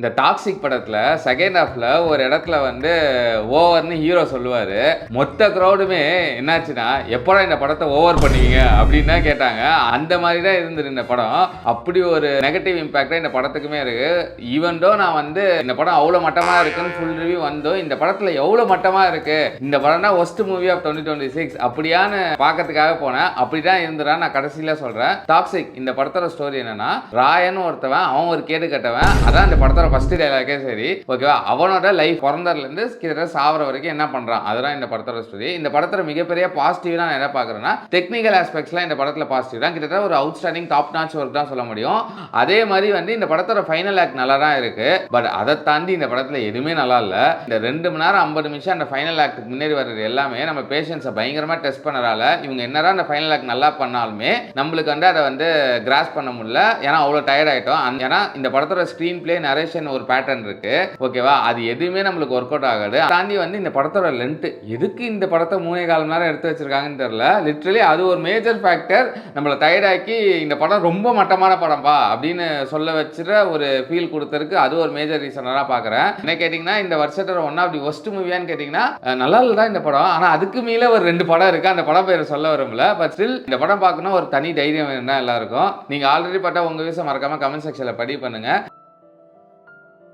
இந்த டாக்ஸிக் படத்துல செகண்ட் ஹாஃப்ல ஒரு இடத்துல வந்து ஓவர்னு ஹீரோ சொல்லுவாரு. மொத்த கிரௌடுமே என்னாச்சுன்னா எப்படா இந்த படத்தை ஓவர் பண்ணுவீங்க அப்படின்னு தான் கேட்டாங்க. அந்த மாதிரி தான் இருந்தது இந்த படம். அப்படி ஒரு நெகட்டிவ் இம்பாக்டா இந்த படத்துக்குமே இருக்கு. ஈவன் தோ நான் வந்து இந்த படம் அவ்வளவு மட்டமா இருக்குன்னு ஃபுல் ரிவ்யூ வந்தோம். இந்த படத்துல எவ்வளவு மட்டமா இருக்கு, இந்த படம் தான் ஒஸ்ட் மூவி ஆஃப் 2026 அப்படியான பார்க்கறதுக்காக போனேன். அப்படிதான் இருந்துடா நான் கடைசியில சொல்றேன். டாக்ஸிக் இந்த படத்தோட ஸ்டோரி என்னன்னா, ராயன் ஒருத்தவன், அவன் ஒரு கேடு கட்டவன். அதான் இந்த படத்தோட ஃபர்ஸ்ட் டைலாக்கே சரி, ஓகேவா? அவனோட லைஃப் பிறந்ததுல இருந்து கிட்டத்தட்ட சாவர வரைக்கும் என்ன பண்றான், அதுதான் இந்த படத்தோட ஸ்டோரி. இந்த படத்தோட மிகப்பெரிய பாசிட்டிவ் நான் என்ன பார்க்கறேன்னா, டெக்னிக்கல் ஆஸ்பெக்ட்ஸ்லாம் இந்த படத்துல பாசிட்டிவ் தான். கிட்டத்தட்ட ஒரு அவுட்ஸ்டாண்டிங் டாப் நாச் ஒர்க் தான் சொல்ல முடியும். அதே மாதிரி வந்து இந்த படத்தோட ஃபைனல் ஆக்ட் நல்லா தான் இருக்கு. பட் அதை தாண்டி இந்த படத்துல எதுவுமே நல்லா இல்ல. இந்த 2 மணி நேரம் 50 நிமிஷம் அந்த ஃபைனல் ஆக்டுக்கு முன்னாடி வர்றது எல்லாமே நம்ம பேஷன்ஸை பயங்கரமா டெஸ்ட் பண்ணறால இவங்க என்னதான் அந்த ஃபைனல் ஆக்ட் நல்லா பண்ணாலுமே நம்மளுக்கு வந்து அதை வந்து கிராஸ் பண்ண முடியல. ஏன்னா அவ்வளோ டயர்ட் ஆயிட்டோம். ஏன்னா இந்த படத்தோட ஸ்க்ரீன் பிளே நரேஷன் ஒரு பேட்டர்ன் இருக்கு, ஓகேவா? அது எதுவுமே நம்மளுக்கு ஒர்க் அவுட் ஆகாது. தாண்டி வந்து இந்த படத்தோட லென்த், எதுக்கு இந்த படத்தை 3.25 மணி நேரம் எடுத்து வச்சிருக்காங்கன்னு தெரியல. லிட்டரலி அது ஒரு மேஜர் ஃபேக்டர் நம்மளை டயர்டாக்கி இந்த படம் ரொம்ப மட்டமான படம்பா அப்படின்னு சொல்ல வச்சுற ஒரு ஃபீல் கொடுத்தருக்கு அது ஒரு மேஜர் ரீசனாக பார்க்குறேன். என்ன கேட்டிங்கன்னா, இந்த வருஷத்தோட ஒன் ஆஃப் தி ஒஸ்ட் மூவியான்னு கேட்டிங்கன்னா நல்லா இல்லை தான் இந்த படம். ஆனால் அதுக்கு மேலே ஒரு 2 படம் இருக்குது. அந்த படம் பேர் சொல்ல வரும்ல. பட் ஸ்டில் இந்த படம் பார்க்கணும் ஒரு தனி தைரியம் வேணும் தான் எல்லாருக்கும். நீங்கள் ஆல்ரெடி பார்த்தா உங்கள் விஷயம் மறக்காமல் கமெண்ட் செக்ஷனில் பதிவு பண்ணுங்கள்.